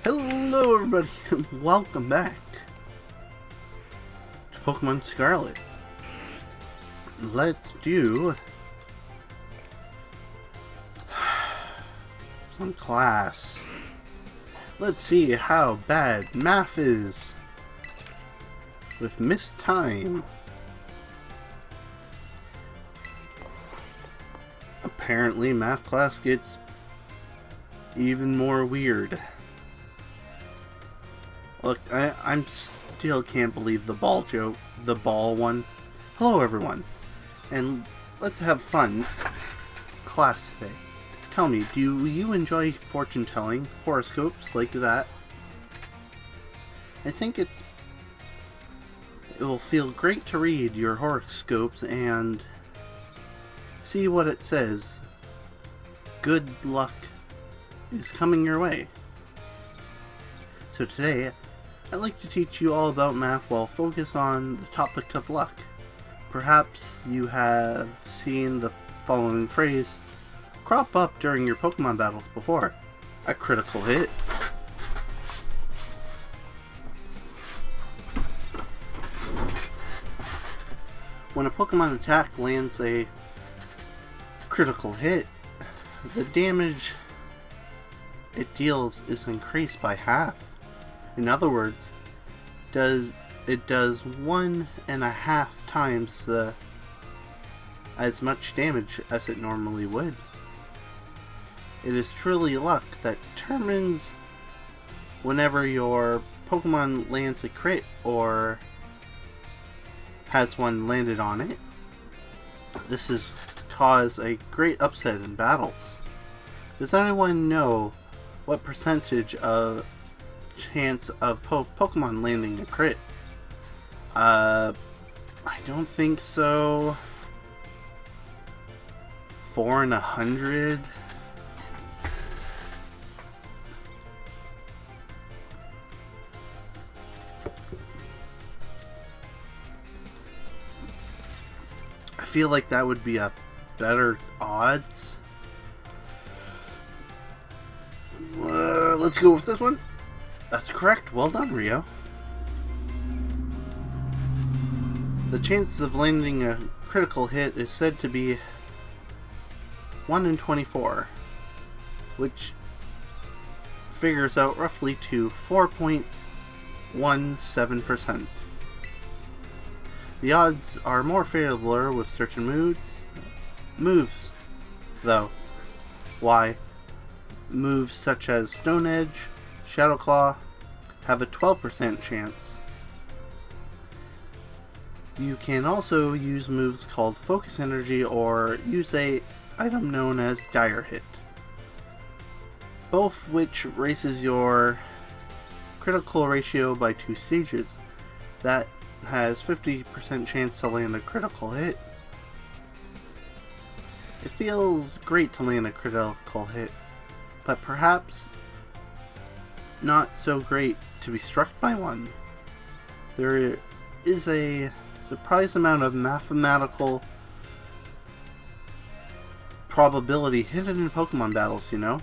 Hello everybody and welcome back to Pokemon Scarlet. Let's do some class. Let's see how bad math is with missed time. Apparently math class gets even more weird. Look, I'm still can't believe the ball joke, the ball one. Hello everyone, and let's have fun class today. Tell me, do you enjoy fortune telling, horoscopes like that? I think it will feel great to read your horoscopes and see what it says. Good luck is coming your way. So today, I'd like to teach you all about math while focus on the topic of luck. Perhaps you have seen the following phrase crop up during your Pokemon battles before. A critical hit. When a Pokemon attack lands a critical hit, the damage it deals is increased by half. In other words, it does 1.5 times as much damage as it normally would. It is truly luck that determines whenever your Pokemon lands a crit or has one landed on it. This has caused a great upset in battles. Does anyone know what percentage of chance of Pokemon landing a crit? I don't think so. 4 in 100. I feel like that would be a better odds. Let's go with this one. That's correct. Well done, Rio. The chances of landing a critical hit is said to be 1 in 24, which figures out roughly to 4.17%. The odds are more favorable with certain moves, though. Why? Moves such as Stone Edge, Shadow Claw have a 12% chance. You can also use moves called Focus Energy or use a item known as Dire Hit, both which raises your critical ratio by 2 stages. That has 50% chance to land a critical hit. It feels great to land a critical hit, but perhaps not so great to be struck by one. There is a surprise amount of mathematical probability hidden in Pokemon battles, you know?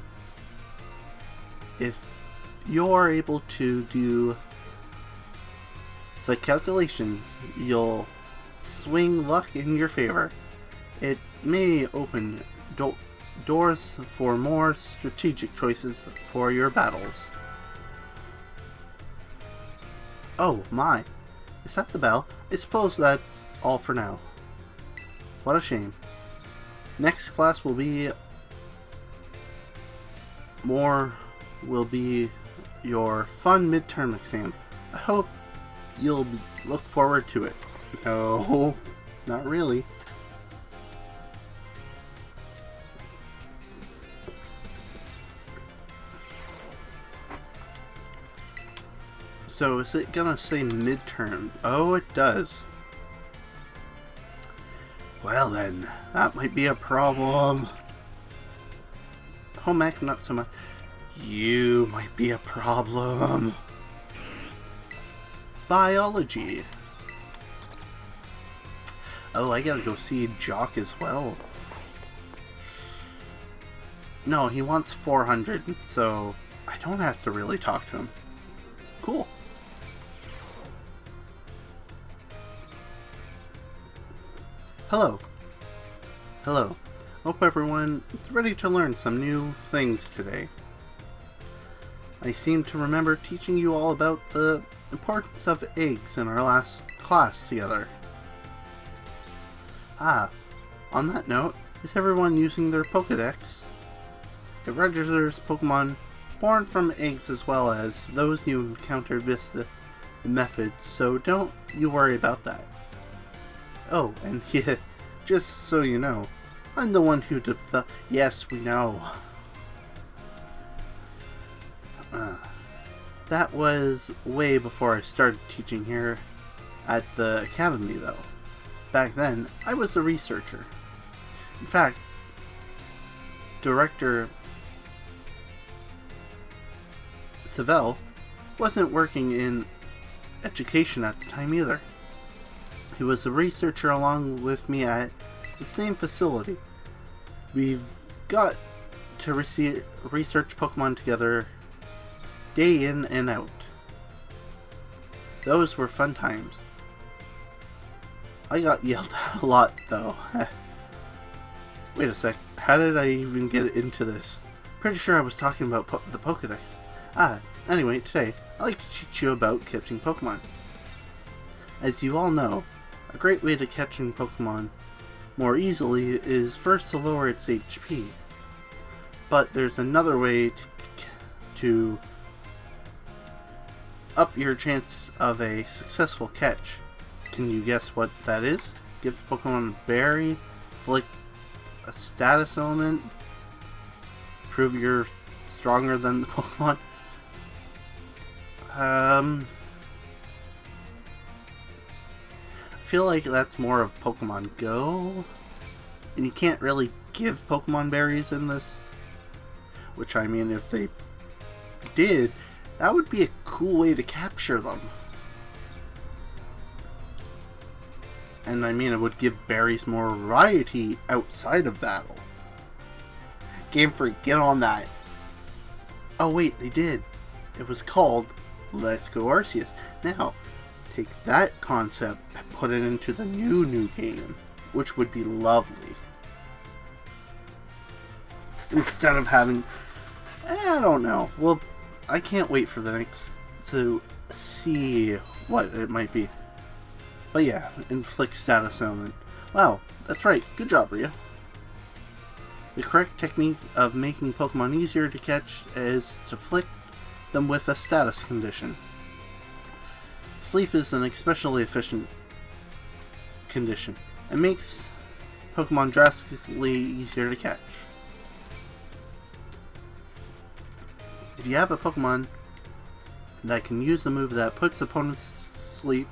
If you're able to do the calculations, you'll swing luck in your favor. It may open doors for more strategic choices for your battles. Oh my, is that the bell? I suppose that's all for now. What a shame. Next class will be your fun midterm exam. I hope you'll look forward to it. No, not really. So is it gonna say midterm? Oh, it does. Well then, that might be a problem. Home ec, not so much. You might be a problem. Biology. Oh, I gotta go see Jock as well. No, he wants 400, so I don't have to really talk to him. Cool. Hello. Hello. Hope everyone is ready to learn some new things today. I seem to remember teaching you all about the importance of eggs in our last class together. On that note, is everyone using their Pokédex? It registers Pokemon born from eggs as well as those you encountered with the methods, so don't you worry about that. Oh, and yeah, just so you know, I'm the one who yes, we know. That was way before I started teaching here at the academy, though. Back then, I was a researcher. In fact, Director Savell wasn't working in education at the time either. He was a researcher along with me at the same facility. We've got to research Pokemon together day in and out. Those were fun times. I got yelled at a lot though. Wait a sec, how did I even get into this? Pretty sure I was talking about the Pokédex. Anyway, today, I'd like to teach you about catching Pokemon. As you all know, a great way to catching Pokemon more easily is first to lower its HP. But there's another way to up your chances of a successful catch. Can you guess what that is? Give the Pokemon a berry, flick a status element, prove you're stronger than the Pokemon. I feel like that's more of Pokemon Go, and you can't really give Pokemon berries in this. Which, I mean, if they did, that would be a cool way to capture them. And I mean, it would give berries more variety outside of battle. Game Freak, get on that. Oh wait, they did. It was called Let's Go Arceus. Now, take that concept and put it into the new game, which would be lovely. Instead of having, I don't know. Well, I can't wait for the next to see what it might be. But yeah, inflict status element. Wow, that's right. Good job, Ria. The correct technique of making Pokemon easier to catch is to flick them with a status condition. Sleep is an especially efficient condition. It makes Pokemon drastically easier to catch. If you have a Pokemon that can use the move that puts opponents to sleep,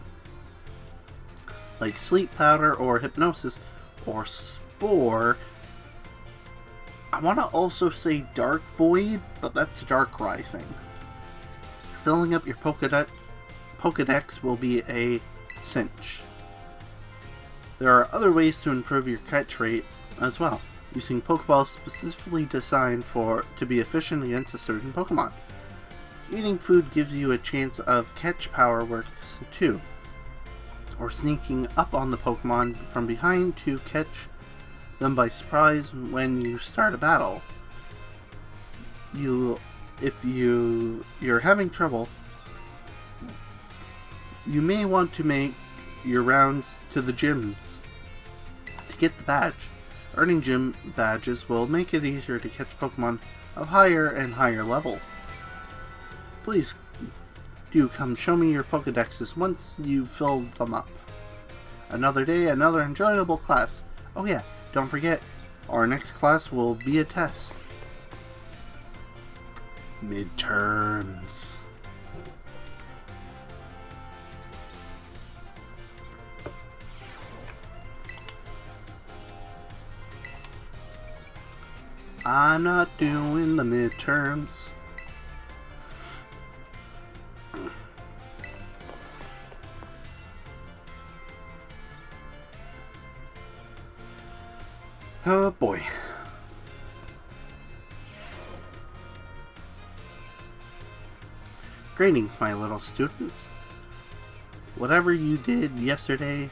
like Sleep Powder or Hypnosis or Spore, I want to also say Dark Void, but that's a Darkrai thing. Filling up your Pokédex will be a cinch. There are other ways to improve your catch rate as well, using Pokeballs specifically designed to be efficient against a certain Pokemon. Eating food gives you a chance of catch power works too, or sneaking up on the Pokemon from behind to catch them by surprise when you start a battle. If you're having trouble, you may want to make your rounds to the gyms to get the badge. Earning gym badges will make it easier to catch Pokemon of higher and higher level. Please do come show me your Pokédexes once you've filled them up. Another day, another enjoyable class. Oh yeah, don't forget, our next class will be a test. Midterms. I'm not doing the midterms. Oh boy. Greetings, my little students. Whatever you did yesterday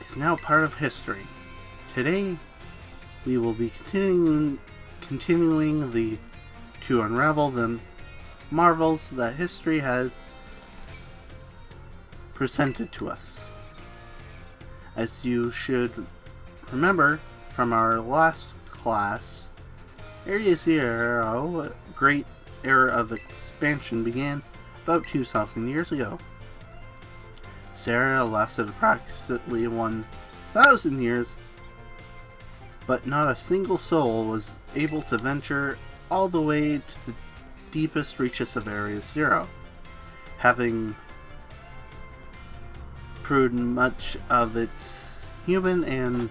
is now part of history. Today, we will be continuing to unravel the marvels that history has presented to us. As you should remember from our last class, Area Zero, a great era of expansion, began about 2,000 years ago. This era lasted approximately 1,000 years, but not a single soul was able to venture all the way to the deepest reaches of Area Zero, having proved much of its human and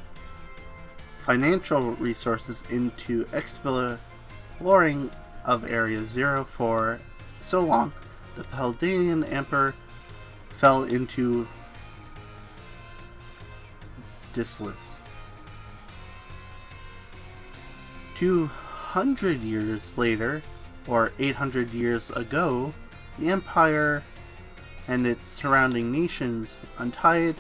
financial resources into exploring of Area Zero for so long. The Paldean Emperor fell into dislice. 200 years later, or 800 years ago, the Empire and its surrounding nations untied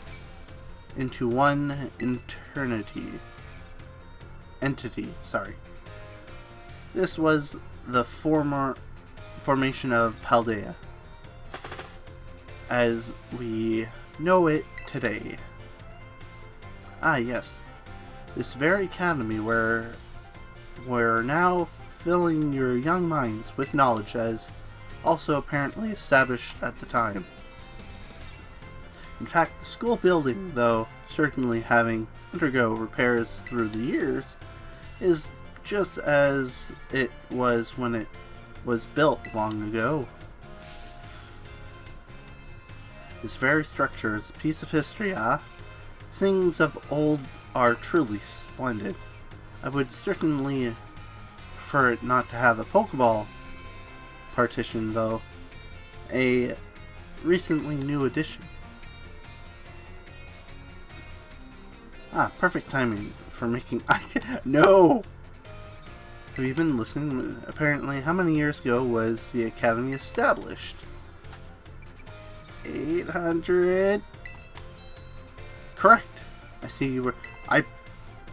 into one entity. This was the formation of Paldea, as we know it today. Ah, yes, this very academy where we're now filling your young minds with knowledge, as also apparently established at the time. In fact, the school building, though certainly having undergo repairs through the years, is just as it was when it was built long ago. This very structure is a piece of history, Things of old are truly splendid. I would certainly prefer it not to have a Pokeball partition, though. A recently new addition. Perfect timing for making... No! Have you been listening? Apparently, how many years ago was the Academy established? 800? Correct. I see you were...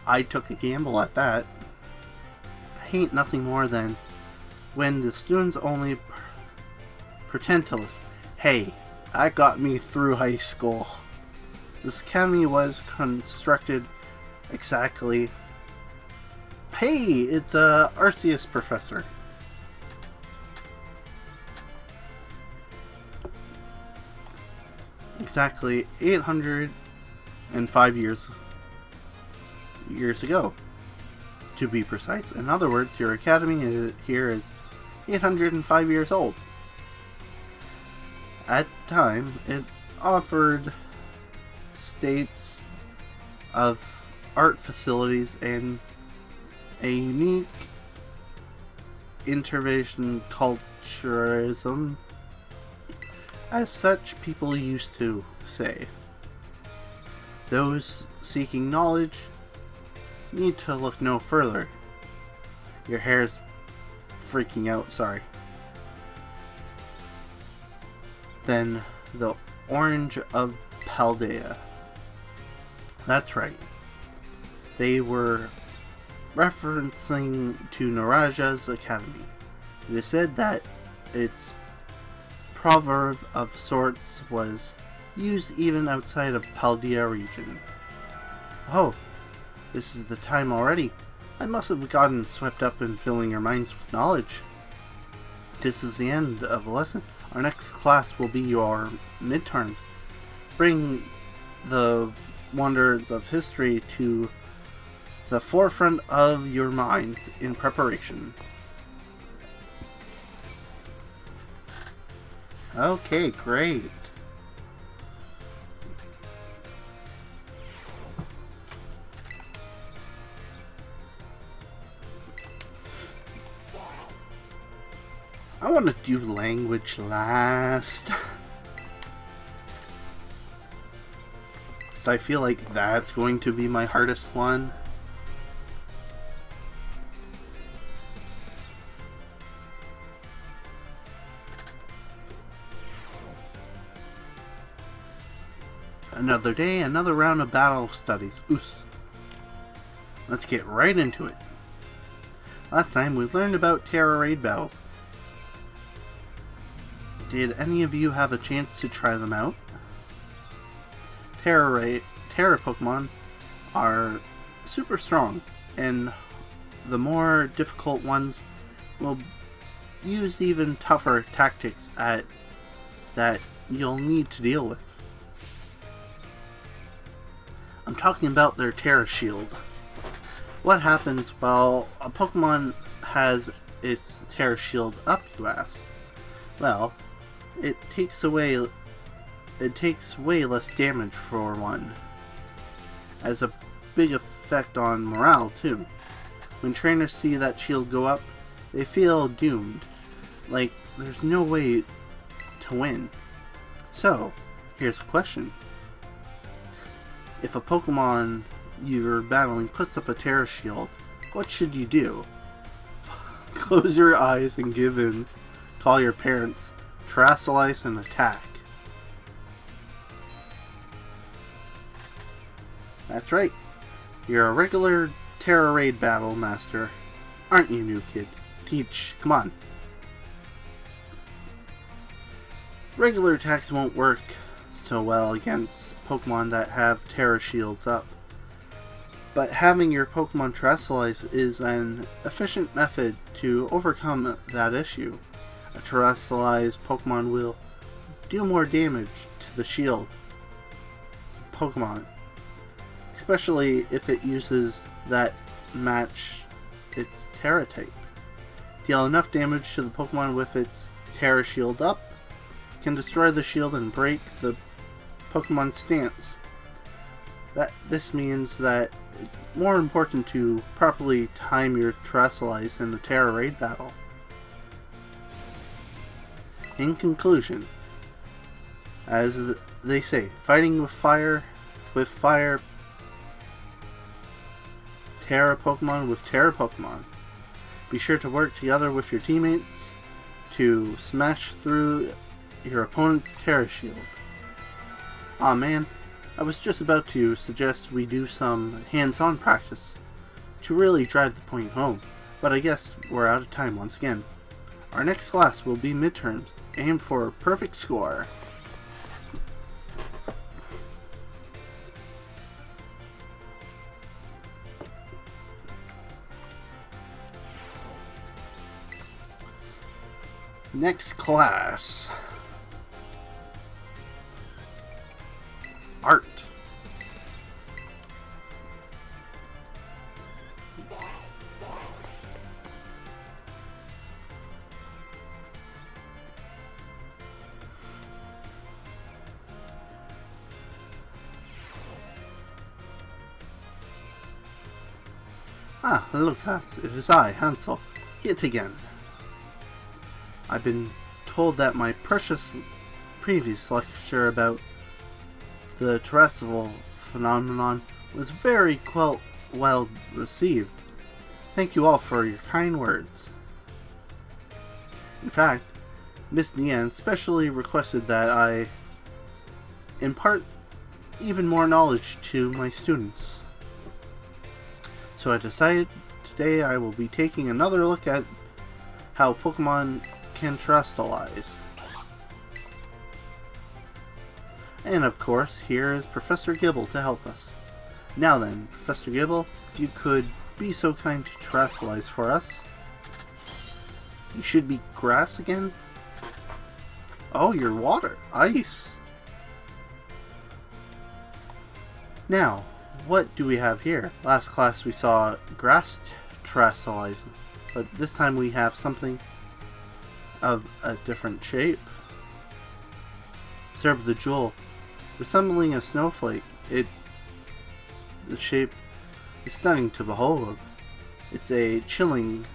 I took a gamble at that. I hate nothing more than when the students only pretend to listen. Hey, that got me through high school. This academy was constructed exactly... Hey, it's Arceus Professor. Exactly 805 years ago, to be precise. In other words, your academy here is 805 years old. At the time, it offered states of art facilities and a unique intervention culturism, as such people used to say. Those seeking knowledge need to look no further. Your hair's freaking out, sorry. Then the Orange of Paldea. That's right. They were referencing to Naranja's Academy. It is said that its proverb of sorts was used even outside of Paldea Region. Oh, this is the time already. I must have gotten swept up in filling your minds with knowledge. This is the end of the lesson. Our next class will be your midterm. Bring the wonders of history to the forefront of your minds in preparation. Okay, great. I want to do language last. So I feel like that's going to be my hardest one. Another day, another round of battle studies. Oos. Let's get right into it. Last time we learned about Terra raid battles. Did any of you have a chance to try them out? Terra Pokemon are super strong, and the more difficult ones will use even tougher tactics that you'll need to deal with. I'm talking about their Terra Shield. What happens while a Pokemon has its Terra Shield up, you ask? Well, it takes way less damage for one. Has a big effect on morale too. When trainers see that shield go up, they feel doomed. Like there's no way to win. So, here's a question. If a Pokemon you're battling puts up a Terra Shield, what should you do? Close your eyes and give in. Call your parents. Terrasilize and attack. That's right. You're a regular Terra Raid battle master. Aren't you, new kid? Teach. Come on. Regular attacks won't work so well against Pokemon that have Terra Shields up. But having your Pokemon Terrasilize is an efficient method to overcome that issue. A Terrasilize Pokemon will do more damage to the shield Pokemon, especially if it uses that match its Terra type. Deal enough damage to the Pokemon with its Terra Shield up, can destroy the shield and break the Pokemon stance. This means that it's more important to properly time your Terrasilize in a Terra Raid battle. In conclusion, as they say, fighting with fire, Terra Pokemon with Terra Pokemon. Be sure to work together with your teammates to smash through your opponent's Terra Shield. Aw man, I was just about to suggest we do some hands-on practice to really drive the point home, but I guess we're out of time once again. Our next class will be midterms. Aim for a perfect score. Next class. Art. Ah, hello class, it is I, Hansel, yet again. I've been told that my precious previous lecture about the terrestrial phenomenon was very well received. Thank you all for your kind words. In fact, Miss Nian specially requested that I impart even more knowledge to my students. So I decided today I will be taking another look at how Pokemon can terrestrialize. And of course, here is Professor Gibble to help us. Now then, Professor Gibble, if you could be so kind to terrestrialize for us. You should be grass again? Oh, you're water. Ice. Now, what do we have here? Last class we saw grass terrestrialize, but this time we have something of a different shape. Observe the jewel. Resembling a snowflake, the shape is stunning to behold. It's a chilling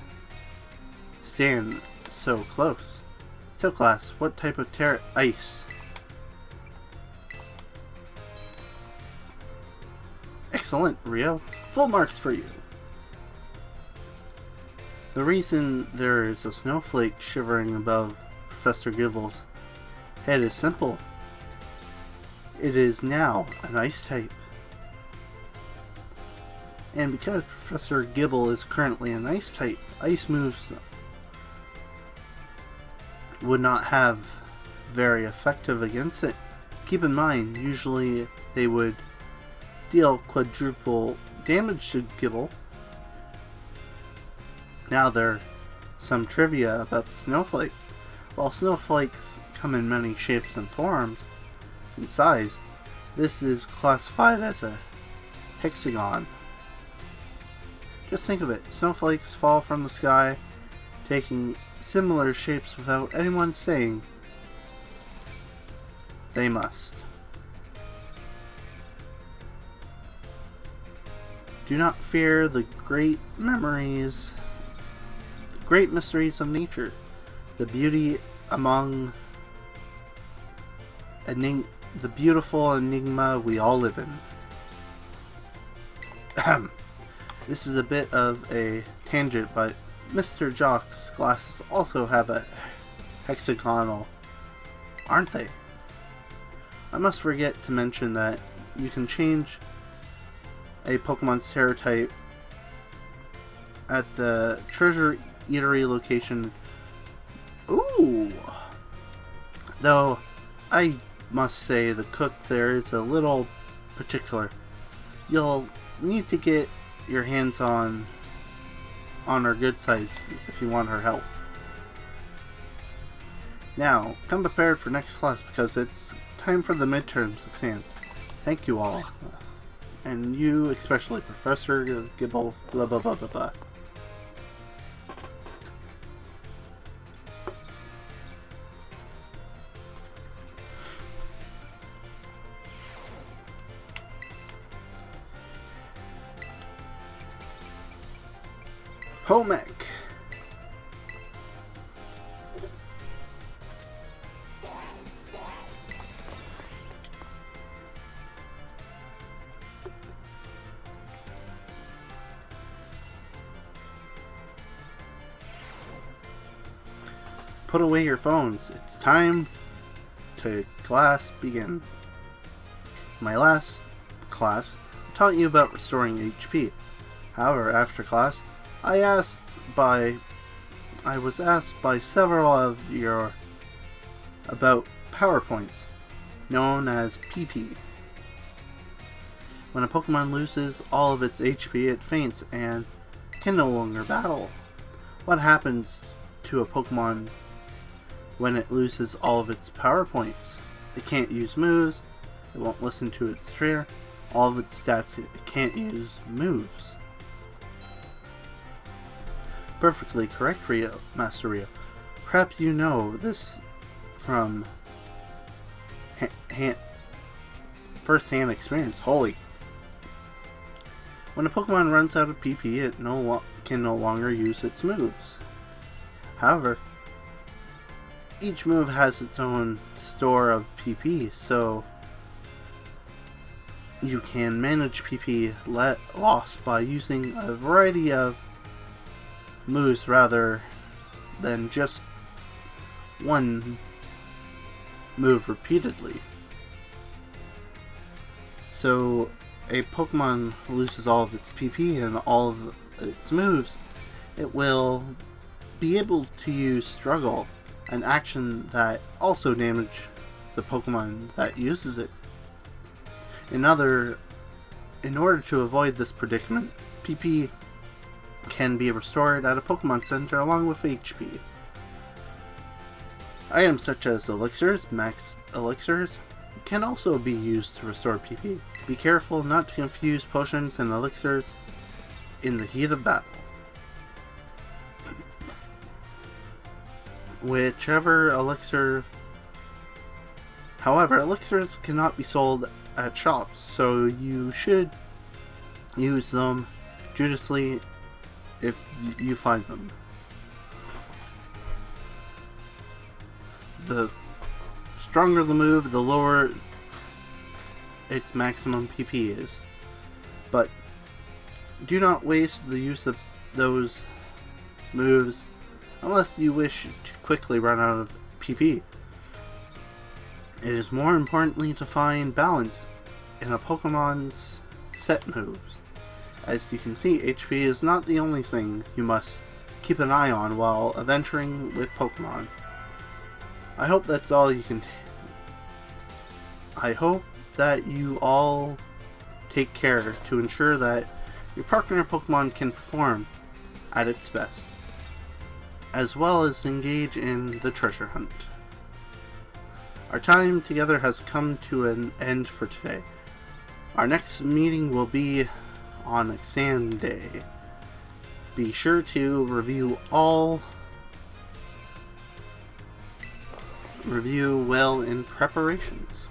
stand so close. So class, what type of ice? Excellent, Rio. Full marks for you. The reason there is a snowflake shivering above Professor Gibble's head is simple. It is now an ice type. And because Professor Gibble is currently an ice type, ice moves would not have very effective against it. Keep in mind, usually they would deal quadruple damage to Gibble. Now there's some trivia about the snowflake. While snowflakes come in many shapes and forms and size, this is classified as a hexagon. Just think of it, snowflakes fall from the sky, taking similar shapes without anyone saying they must. Do not fear the great mysteries of nature, the beauty among the beautiful enigma we all live in. This is a bit of a tangent, but Mr. Jock's glasses also have a hexagonal, aren't they? I must forget to mention that you can change a Pokemon's Terra type at the Treasure Eatery location. Ooh! Though, I must say the cook there is a little particular. You'll need to get your hands on her good size if you want her help. Now, come prepared for next class because it's time for the midterms exam. Thank you all. And you especially, Professor Gibble, blah blah blah blah blah. Home ec. Put away your phones. It's time to class begin. My last class taught you about restoring HP. However, after class, I was asked by several of you about power points, known as PP. When a Pokemon loses all of its HP, it faints and can no longer battle. What happens to a Pokemon when it loses all of its power points? It can't use moves, it won't listen to its trainer, all of its stats, it can't use moves. Perfectly correct, Rio, Master Rio. Perhaps you know this from first-hand experience. Holy! When a Pokemon runs out of PP, it can no longer use its moves. However, each move has its own store of PP, so you can manage PP loss by using a variety of moves rather than just one move repeatedly. So a Pokemon loses all of its PP and all of its moves, it will be able to use Struggle, an action that also damages the Pokemon that uses it. In order to avoid this predicament, PP can be restored at a Pokemon Center along with HP. Items such as elixirs, max elixirs, can also be used to restore PP. Be careful not to confuse potions and elixirs in the heat of battle. However, elixirs cannot be sold at shops, so you should use them judiciously if you find them. The stronger the move, the lower its maximum PP is. But do not waste the use of those moves unless you wish to quickly run out of PP. It is more importantly to find balance in a Pokemon's set moves. As you can see, HP is not the only thing you must keep an eye on while adventuring with Pokemon. I hope that's all you can I hope that you all take care to ensure that your partner Pokemon can perform at its best, as well as engage in the treasure hunt. Our time together has come to an end for today. Our next meeting will be on exam day. Be sure to review well in preparations.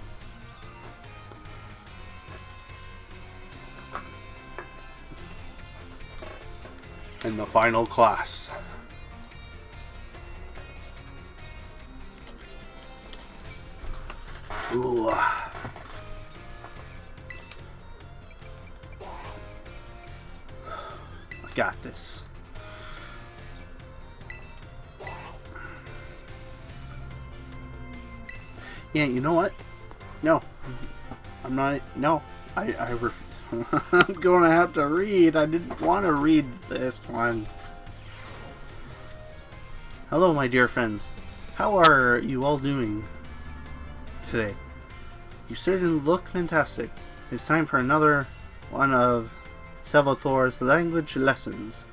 In the final class. Ooh. I got this. Yeah, you know what? No. I'm not. No. I'm gonna have to read. I didn't want to read this one. Hello, my dear friends. How are you all doing today? You certainly look fantastic. It's time for another one of Salvatore's language lessons.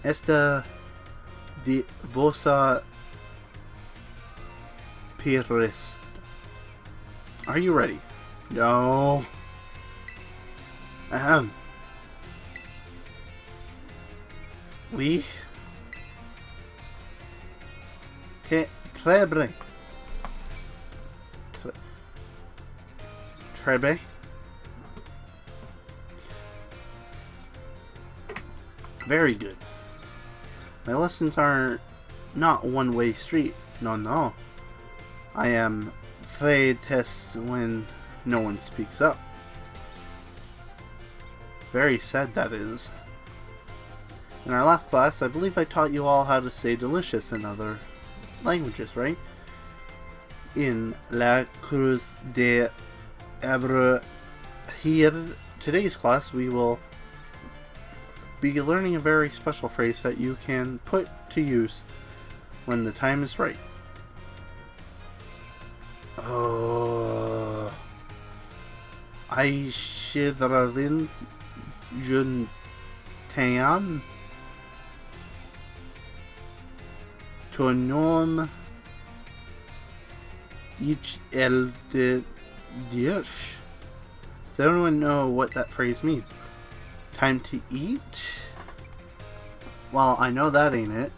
Esta de vosa pirist. Are you ready? No. Oui. Trebre. Trebe. Very good. My lessons are not one-way street. No, no. I am très tests when no one speaks up. Very sad, that is. In our last class, I believe I taught you all how to say delicious in other languages, right? In La Cruz de Ebre here, today's class, we will be learning a very special phrase that you can put to use when the time is right. I shidravin juntayan tonom each el de dish. Does anyone know what that phrase means? Time to eat? Well, I know that ain't it.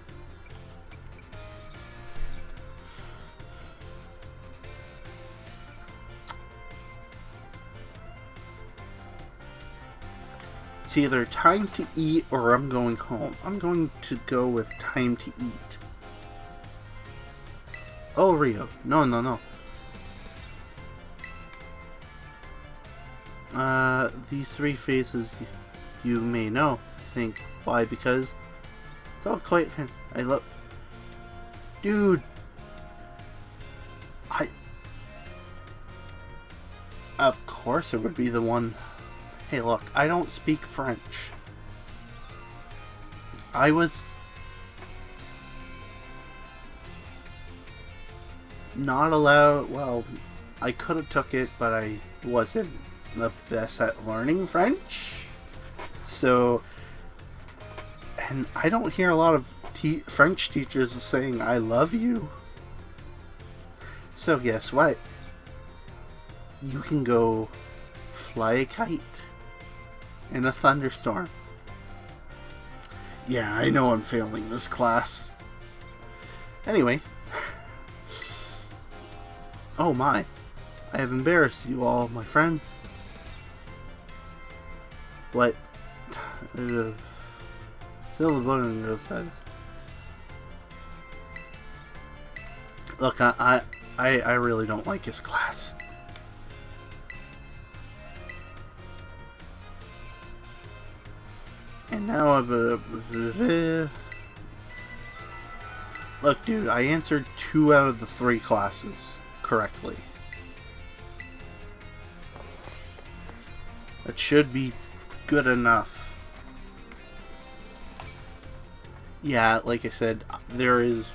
It's either time to eat or I'm going home. I'm going to go with time to eat. Oh, Rio. No, no, no. These three phases you may know. Think. Why? Because it's all quite fun. I love... Dude! Of course it would be the one... Hey, look, I don't speak French. I was... not allowed... Well, I could have took it, but I wasn't the best at learning French. So... And I don't hear a lot of French teachers saying, I love you. So guess what? You can go fly a kite in a thunderstorm. Yeah, I know I'm failing this class. Anyway. Oh my. I have embarrassed you all, my friend. What? Still the bone on the other side. Look, I really don't like his class. And now Look, dude, I answered 2 out of the 3 classes correctly. That should be good enough. Yeah, like I said, there is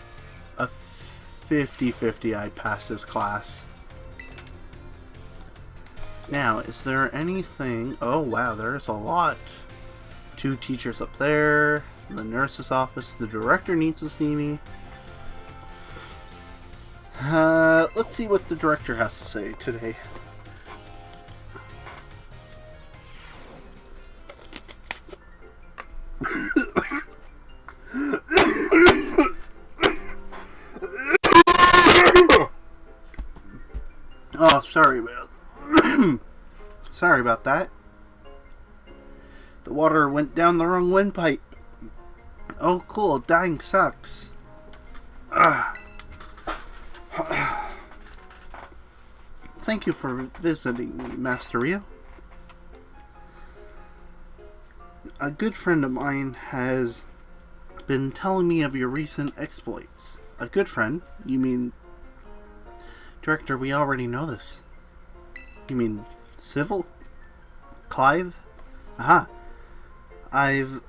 a 50-50 I'd pass this class. Now, is there anything... Oh, wow, there's a lot. 2 teachers up there, the nurse's office, the director needs to see me. Let's see what the director has to say today. Oh, sorry about that. The water went down the wrong windpipe. Oh, cool. Dying sucks. Thank you for visiting me, Master Rio. A good friend of mine has been telling me of your recent exploits. A good friend? You mean... Director, we already know this. You mean Civil? Clive? Aha. I've...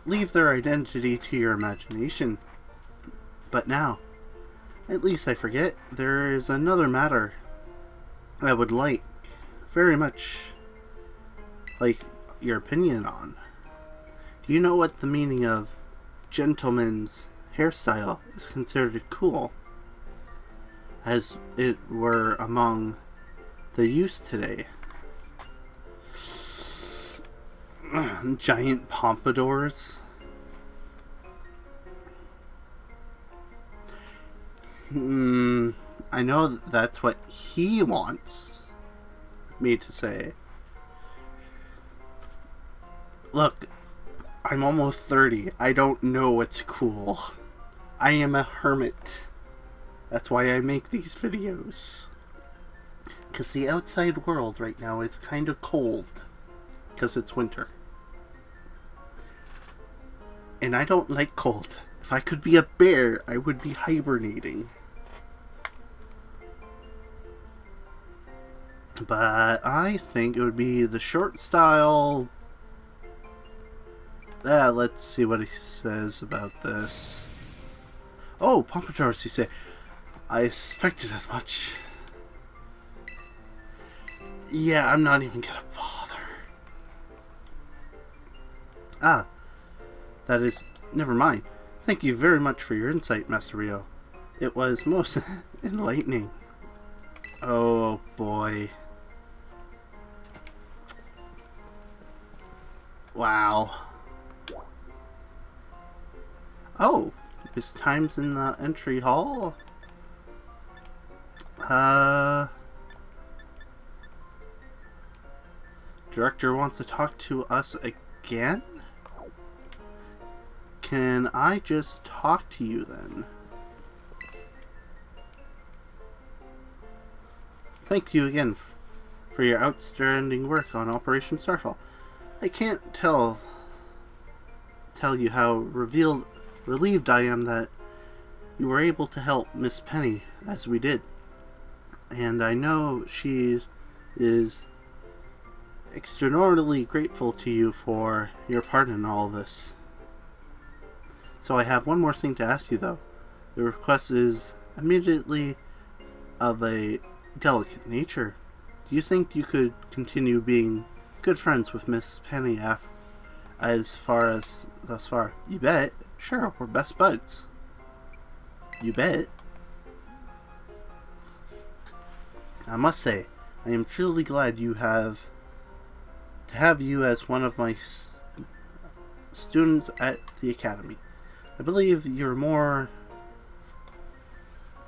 leave their identity to your imagination. But now, at least I forget, there is another matter I would like, very much, like your opinion on. Do you know what the meaning of gentleman's hairstyle is considered cool, as it were among the youth today? Giant pompadours. I know that's what he wants me to say. Look, I'm almost 30. I don't know what's cool. I am a hermit. That's why I make these videos. Because the outside world right now is kind of cold. Because it's winter. And I don't like cold. If I could be a bear, I would be hibernating. But I think it would be the short style. Let's see what he says about this. Oh, pompadours, he said. I expected as much. Yeah, I'm not even gonna bother. Ah, that is... Never mind. Thank you very much for your insight, Master Rio. It was most enlightening. Oh, boy. Wow. Oh, is Time's in the entry hall? Director wants to talk to us again? Can I just talk to you then? Thank you again for your outstanding work on Operation Starfall. I can't tell you how relieved I am that you were able to help Miss Penny as we did. And I know she is extraordinarily grateful to you for your part in all this. So I have one more thing to ask you though. The request is immediately of a delicate nature. Do you think you could continue being good friends with Miss Penny as far as thus far? You bet. Sure, we're best buds. You bet. I must say, I am truly glad to have you as one of my students at the Academy. I believe you're more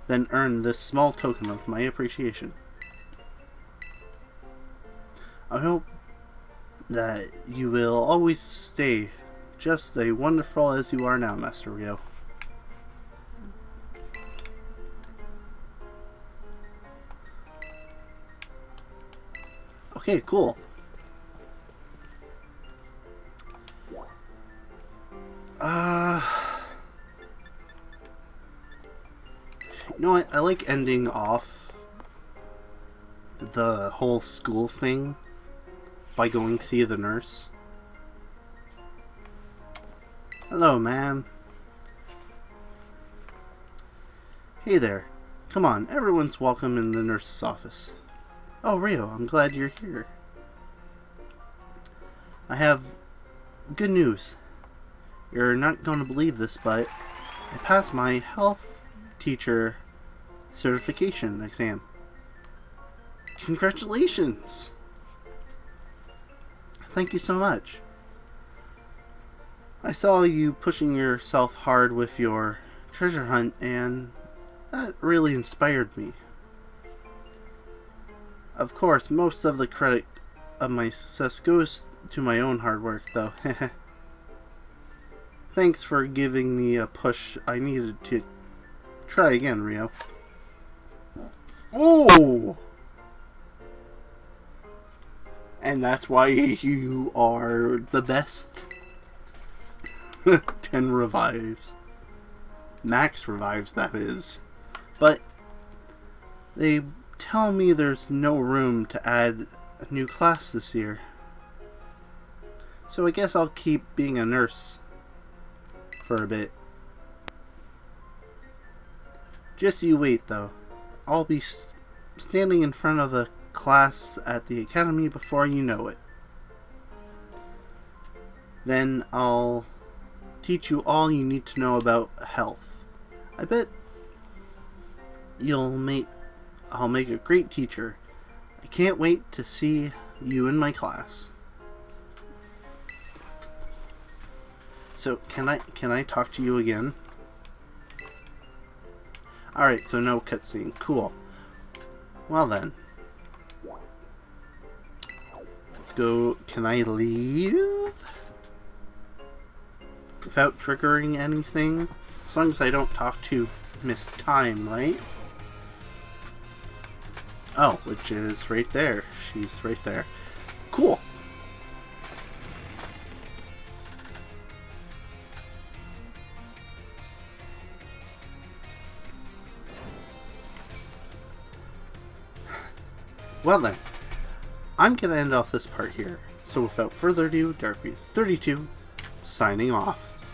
than earned this small token of my appreciation. I hope that you will always stay just as wonderful as you are now, Master Rio. Okay, cool. You know what? I like ending off the whole school thing by going to see the nurse. Hello, ma'am. Hey there. Come on, everyone's welcome in the nurse's office. Oh, Rio, I'm glad you're here. I have good news. You're not going to believe this, but I passed my health teacher certification exam. Congratulations! Thank you so much. I saw you pushing yourself hard with your treasure hunt, and that really inspired me. Of course, most of the credit of my success goes to my own hard work, though. Thanks for giving me a push I needed to try again, Rio. Oh! And that's why you are the best. 10 revives. Max revives, that is. But they tell me there's no room to add a new class this year. So I guess I'll keep being a nurse for a bit. Just you wait, though. I'll be standing in front of a class at the academy before you know it. Then I'll teach you all you need to know about health. I bet I'll make a great teacher. I can't wait to see you in my class. So can I talk to you again? Alright, so no cutscene. Cool. Well then. Let's go. Can I leave? Without triggering anything? As long as I don't talk to Miss Time, right? Oh, which is right there. She's right there. Cool. Well then, I'm going to end off this part here. So without further ado, Darkbeat32, signing off.